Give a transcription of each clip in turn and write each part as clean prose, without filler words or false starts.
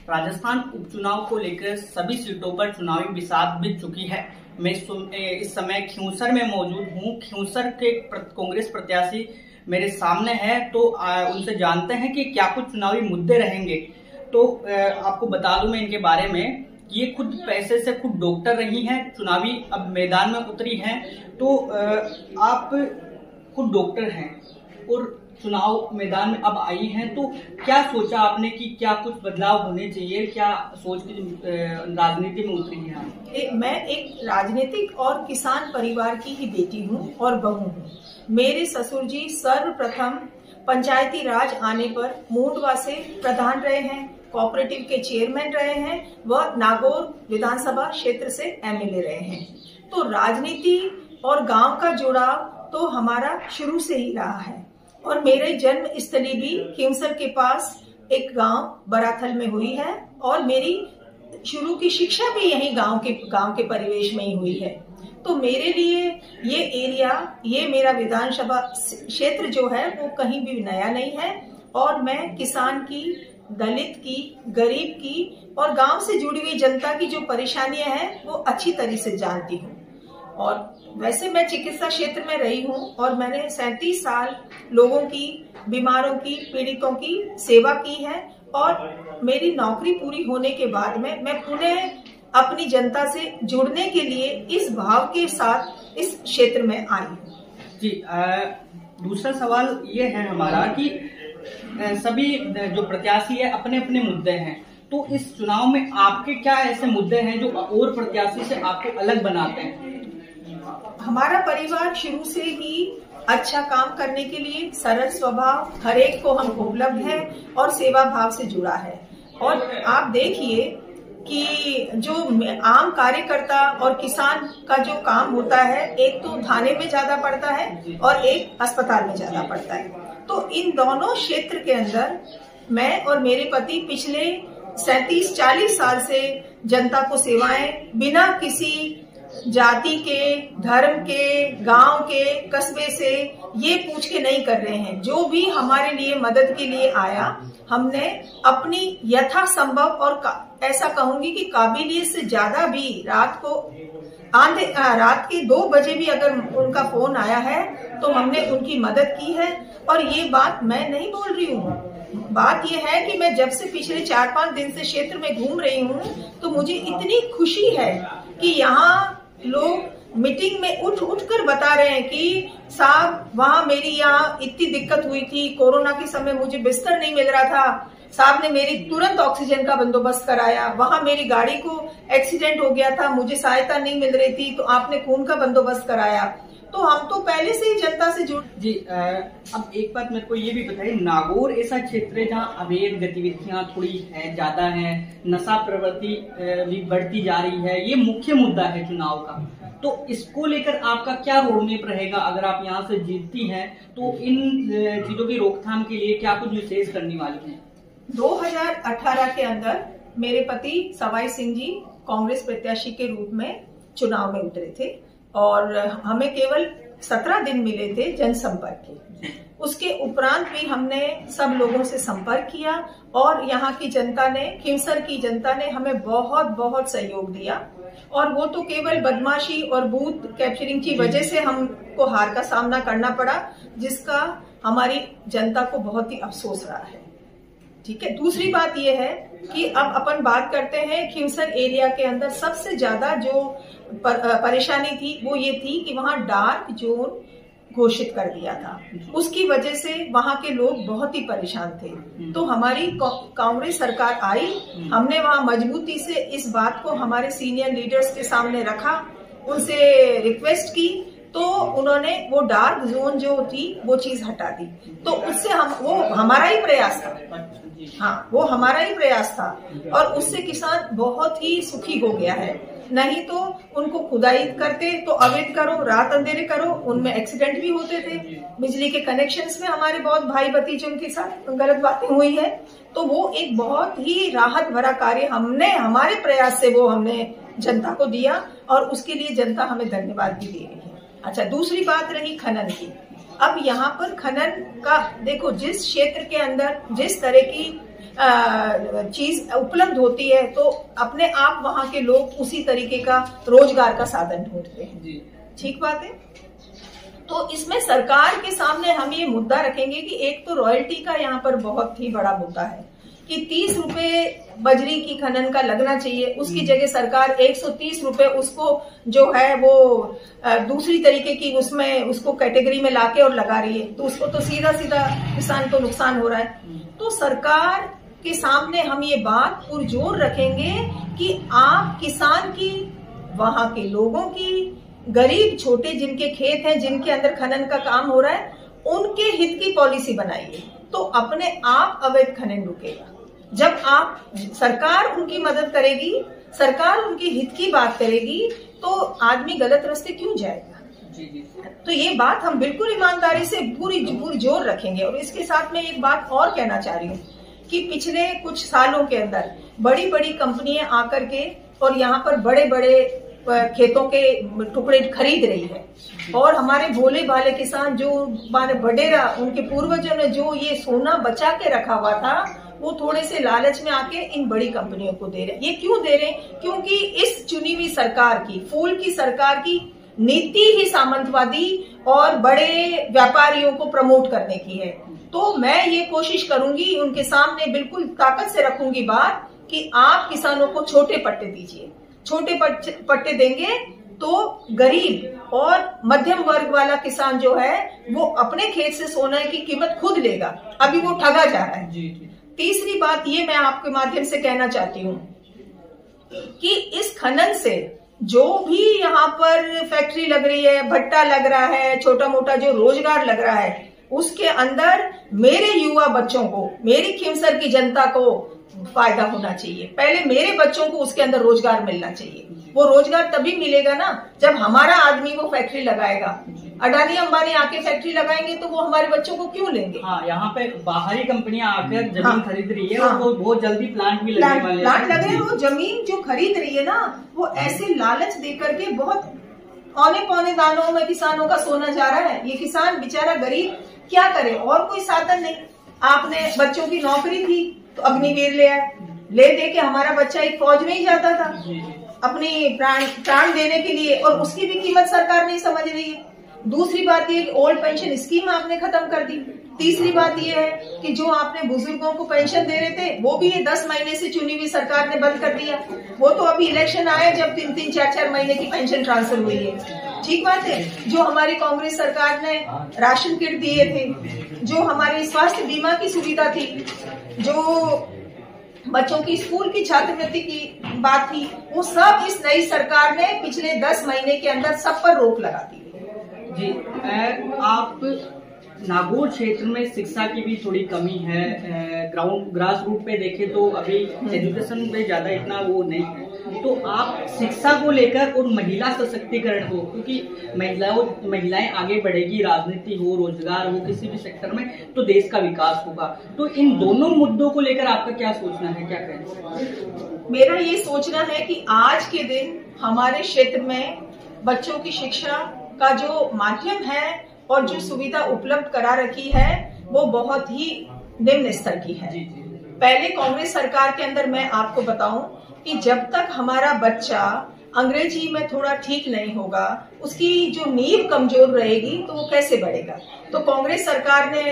राजस्थान उपचुनाव को लेकर सभी सीटों पर चुनावी बिसात बीत चुकी है। मैं इस समय खिंवसर में मौजूद हूँ। खिंवसर के कांग्रेस प्रत्याशी मेरे सामने है, तो उनसे जानते हैं कि क्या कुछ चुनावी मुद्दे रहेंगे। तो आपको बता दूं मैं इनके बारे में, ये खुद पैसे से खुद डॉक्टर रही हैं, चुनावी अब मैदान में उतरी हैं। तो आप खुद डॉक्टर हैं और चुनाव मैदान में अब आई हैं, तो क्या सोचा आपने कि क्या कुछ बदलाव होने चाहिए, क्या सोच के राजनीति में उतरी हैं? मैं एक राजनीतिक और किसान परिवार की ही बेटी हूँ और बहू हूँ। मेरे ससुर जी सर्वप्रथम पंचायती राज आने पर मूंडवा से प्रधान रहे हैं, कोऑपरेटिव के चेयरमैन रहे हैं व नागौर विधानसभा क्षेत्र से एमएलए रहे हैं। तो राजनीति और गांव का जुड़ाव तो हमारा शुरू से ही रहा है और मेरे जन्म स्थली भी खिंवसर के पास एक गांव बराथल में हुई है और मेरी शुरू की शिक्षा भी यही गांव के परिवेश में ही हुई है। तो मेरे लिए ये एरिया, ये मेरा विधानसभा क्षेत्र जो है वो कहीं भी नया नहीं है और मैं किसान की, दलित की, गरीब की और गांव से जुड़ी हुई जनता की जो परेशानियां हैं वो अच्छी तरह से जानती हूँ। और वैसे मैं चिकित्सा क्षेत्र में रही हूँ और मैंने 37 साल लोगों की, बीमारों की, पीड़ितों की सेवा की है और मेरी नौकरी पूरी होने के बाद में मैं पुनः अपनी जनता से जुड़ने के लिए इस भाव के साथ इस क्षेत्र में आई हूँ। जी, दूसरा सवाल ये है हमारा कि सभी जो प्रत्याशी है अपने अपने मुद्दे हैं, तो इस चुनाव में आपके क्या ऐसे मुद्दे हैं जो और प्रत्याशी से आपको अलग बनाते हैं? हमारा परिवार शुरू से ही अच्छा काम करने के लिए सरल स्वभाव, हर एक को हम उपलब्ध है और सेवा भाव से जुड़ा है। और आप देखिए कि जो आम कार्यकर्ता और किसान का जो काम होता है, एक तो थाने में ज्यादा पड़ता है और एक अस्पताल में ज्यादा पड़ता है। तो इन दोनों क्षेत्र के अंदर मैं और मेरे पति पिछले 37-40 साल से जनता को सेवाएं बिना किसी जाति के, धर्म के, गांव के, कस्बे से ये पूछ के नहीं कर रहे हैं। जो भी हमारे लिए मदद के लिए आया, हमने अपनी यथासंभव और ऐसा कहूंगी कि काबिलियत से ज्यादा भी रात के 2 बजे भी अगर उनका फोन आया है तो हमने उनकी मदद की है। और ये बात मैं नहीं बोल रही हूँ, बात ये है कि मैं जब से पिछले 4-5 दिन से क्षेत्र में घूम रही हूँ तो मुझे इतनी खुशी है कि यहाँ लोग मीटिंग में उठ कर बता रहे हैं कि साहब वहाँ मेरी यहाँ इतनी दिक्कत हुई थी, कोरोना के समय मुझे बिस्तर नहीं मिल रहा था, साहब ने मेरी तुरंत ऑक्सीजन का बंदोबस्त कराया, वहाँ मेरी गाड़ी को एक्सीडेंट हो गया था, मुझे सहायता नहीं मिल रही थी तो आपने खून का बंदोबस्त कराया। तो हम तो पहले से ही जनता से जुड़। जी, अब एक बात मेरे को ये भी बताइए, नागौर ऐसा क्षेत्र है जहाँ अवैध गतिविधियां थोड़ी है, ज्यादा है, नशा प्रवृत्ति भी बढ़ती जा रही है, ये मुख्य मुद्दा है चुनाव का। तो इसको लेकर आपका क्या रोडमैप रहेगा? अगर आप यहाँ से जीतती हैं तो इन चीजों की रोकथाम के लिए क्या कुछ विशेष करने वाली हैं? 2018 के अंदर मेरे पति सवाई सिंह जी कांग्रेस प्रत्याशी के रूप में चुनाव में उतरे थे और हमें केवल 17 दिन मिले थे जनसंपर्क के। उसके उपरांत भी हमने सब लोगों से संपर्क किया और यहाँ की जनता ने, खिंवसर की जनता ने हमें बहुत बहुत सहयोग दिया और वो तो केवल बदमाशी और बूथ कैप्चरिंग की वजह से हमको हार का सामना करना पड़ा, जिसका हमारी जनता को बहुत ही अफसोस रहा है। ठीक है, दूसरी बात यह है कि अब अपन बात करते हैं खिंवसर एरिया के अंदर सबसे ज्यादा जो परेशानी थी वो ये थी कि वहाँ डार्क जोन घोषित कर दिया था। उसकी वजह से वहाँ के लोग बहुत ही परेशान थे। तो हमारी कांग्रेस सरकार आई, हमने वहाँ मजबूती से इस बात को हमारे सीनियर लीडर्स के सामने रखा, उनसे रिक्वेस्ट की, तो उन्होंने वो डार्क जोन जो थी वो चीज हटा दी। तो उससे वो हमारा ही प्रयास था, हाँ वो हमारा ही प्रयास था और उससे किसान बहुत ही सुखी हो गया है। नहीं तो उनको खुदाई करते तो अवैध करो, रात अंधेरे करो, उनमें एक्सीडेंट भी होते थे। बिजली के कनेक्शंस में हमारे बहुत भाई भतीजों के साथ गलत बातें हुई है। तो वो एक बहुत ही राहत भरा कार्य हमने, हमारे प्रयास से वो हमने जनता को दिया और उसके लिए जनता हमें धन्यवाद भी दे रही है। अच्छा, दूसरी बात रही खनन की। अब यहाँ पर खनन का देखो, जिस क्षेत्र के अंदर जिस तरह की चीज उपलब्ध होती है तो अपने आप वहां के लोग उसी तरीके का रोजगार का साधन ढूंढते हैं। ठीक बात है। तो इसमें सरकार के सामने हम ये मुद्दा रखेंगे कि एक तो रॉयल्टी का यहाँ पर बहुत ही बड़ा मुद्दा है कि 30 रुपए बजरी की खनन का लगना चाहिए, उसकी जगह सरकार 130 रुपए उसको जो है वो दूसरी तरीके की उसमें उसको कैटेगरी में लाके और लगा रही है, तो उसको तो सीधा सीधा किसान को नुकसान हो रहा है। तो सरकार के सामने हम ये बात पुरजोर रखेंगे कि आप किसान की, वहां के लोगों की, गरीब छोटे जिनके खेत हैं, जिनके अंदर खनन का काम हो रहा है, उनके हित की पॉलिसी बनाइए, तो अपने आप अवैध खनन रुकेगा। जब आप सरकार उनकी मदद करेगी, सरकार उनके हित की बात करेगी, तो आदमी गलत रास्ते क्यों जाएगा। तो ये बात हम बिल्कुल ईमानदारी से पूरी जोर रखेंगे। और इसके साथ में एक बात और कहना चाह रही हूँ कि पिछले कुछ सालों के अंदर बड़ी बड़ी कंपनियां आकर के और यहाँ पर बड़े बड़े खेतों के टुकड़े खरीद रही है, और हमारे भोले भाले किसान जो बडेरा उनके पूर्वजों ने जो ये सोना बचा के रखा हुआ था, वो थोड़े से लालच में आके इन बड़ी कंपनियों को दे रहे हैं। ये क्यों दे रहे हैं? क्योंकि इस चुनी हुई सरकार की, फूल की सरकार की नीति ही सामंतवादी और बड़े व्यापारियों को प्रमोट करने की है। तो मैं ये कोशिश करूंगी, उनके सामने बिल्कुल ताकत से रखूंगी बात कि आप किसानों को छोटे पट्टे दीजिए। छोटे पट्टे देंगे तो गरीब और मध्यम वर्ग वाला किसान जो है वो अपने खेत से सोने की कीमत खुद लेगा, अभी वो ठगा जा रहा है। तीसरी बात ये मैं आपके माध्यम से कहना चाहती हूँ कि इस खनन से जो भी यहाँ पर फैक्ट्री लग रही है, भट्टा लग रहा है, छोटा मोटा जो रोजगार लग रहा है, उसके अंदर मेरे युवा बच्चों को, मेरी खिमसर की जनता को फायदा होना चाहिए। पहले मेरे बच्चों को उसके अंदर रोजगार मिलना चाहिए। वो रोजगार तभी मिलेगा ना जब हमारा आदमी वो फैक्ट्री लगाएगा। अडानी अंबानी आके फैक्ट्री लगाएंगे तो वो हमारे बच्चों को क्यों लेंगे। हाँ, यहाँ पे बाहरी कंपनियां आकर जमीन खरीद रही है, और वो बहुत जल्दी प्लांट भी लगने वाले हैं। प्लांट लग रहे हैं, वो जमीन जो खरीद रही है ना, वो ऐसे लालच दे करके बहुत औने पौने दानों में किसानों का सोना जा रहा है। ये किसान बेचारा गरीब क्या करे, और कोई साधन नहीं। आपने बच्चों की नौकरी थी तो अग्निवीर ले आए, ले दे के हमारा बच्चा एक फौज में ही जाता था अपनी प्राण देने के लिए, और उसकी भी कीमत सरकार नहीं समझ रही है। दूसरी बात ये कि ओल्ड पेंशन स्कीम आपने खत्म कर दी। तीसरी बात ये है कि जो आपने बुजुर्गों को पेंशन दे रहे थे वो भी ये 10 महीने से चुनी हुई सरकार ने बंद कर दिया। वो तो अभी इलेक्शन आए जब 3-3, 4-4 महीने की पेंशन ट्रांसफर हुई है। ठीक बात है। जो हमारी कांग्रेस सरकार ने राशन किट दिए थे, जो हमारी स्वास्थ्य बीमा की सुविधा थी, जो बच्चों की स्कूल की छात्रवृत्ति की बात थी, वो सब इस नई सरकार ने पिछले 10 महीने के अंदर सब पर रोक लगा दी। जी, आप नागौर क्षेत्र में शिक्षा की भी थोड़ी कमी है। ग्रास रूट पे देखें तो अभी एजुकेशन पे ज्यादा इतना वो नहीं है, तो आप शिक्षा को लेकर और महिला सशक्तिकरण को, क्योंकि महिलाएं आगे बढ़ेगी, राजनीति हो, रोजगार हो, किसी भी सेक्टर में, तो देश का विकास होगा। तो इन दोनों मुद्दों को लेकर आपका क्या सोचना है, क्या कहना? मेरा ये सोचना है कि आज के दिन हमारे क्षेत्र में बच्चों की शिक्षा का जो माध्यम है और जो सुविधा उपलब्ध करा रखी है वो बहुत ही निम्न स्तर की है। पहले कांग्रेस सरकार के अंदर मैं आपको बताऊं कि जब तक हमारा बच्चा अंग्रेजी में थोड़ा ठीक नहीं होगा, उसकी जो नींव कमजोर रहेगी, तो वो कैसे बढ़ेगा। तो कांग्रेस सरकार ने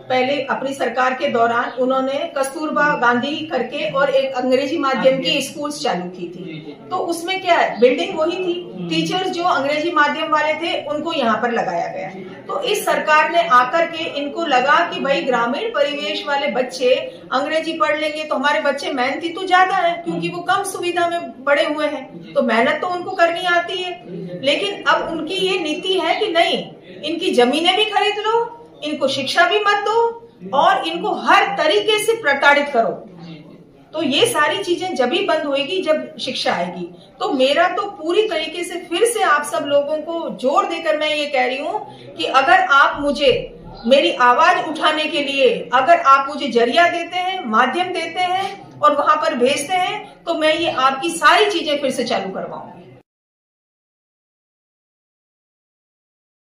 पहले अपनी सरकार के दौरान उन्होंने कस्तूरबा गांधी करके और एक अंग्रेजी माध्यम की स्कूल्स चालू की थी। तो उसमें क्या है, बिल्डिंग वही थी, टीचर्स जो अंग्रेजी माध्यम वाले थे उनको यहाँ पर लगाया गया। तो इस सरकार ने आकर के इनको लगा कि भाई ग्रामीण परिवेश वाले बच्चे अंग्रेजी पढ़ लेंगे तो हमारे बच्चे मेहनती तो ज्यादा है, क्योंकि वो कम सुविधा में बड़े हुए हैं, तो मेहनत तो उनको करनी आती है। लेकिन अब उनकी ये नीति है कि नहीं, इनकी जमीनें भी खरीद लो, इनको शिक्षा भी मत दो और इनको हर तरीके से प्रताड़ित करो। तो ये सारी चीजें जब ही बंद होएगी जब शिक्षा आएगी। तो मेरा तो पूरी तरीके से फिर से आप सब लोगों को जोर देकर मैं ये कह रही हूँ कि अगर आप मुझे मेरी आवाज उठाने के लिए अगर आप मुझे जरिया देते हैं, माध्यम देते हैं और वहां पर भेजते हैं, तो मैं ये आपकी सारी चीजें फिर से चालू करवाऊंगी।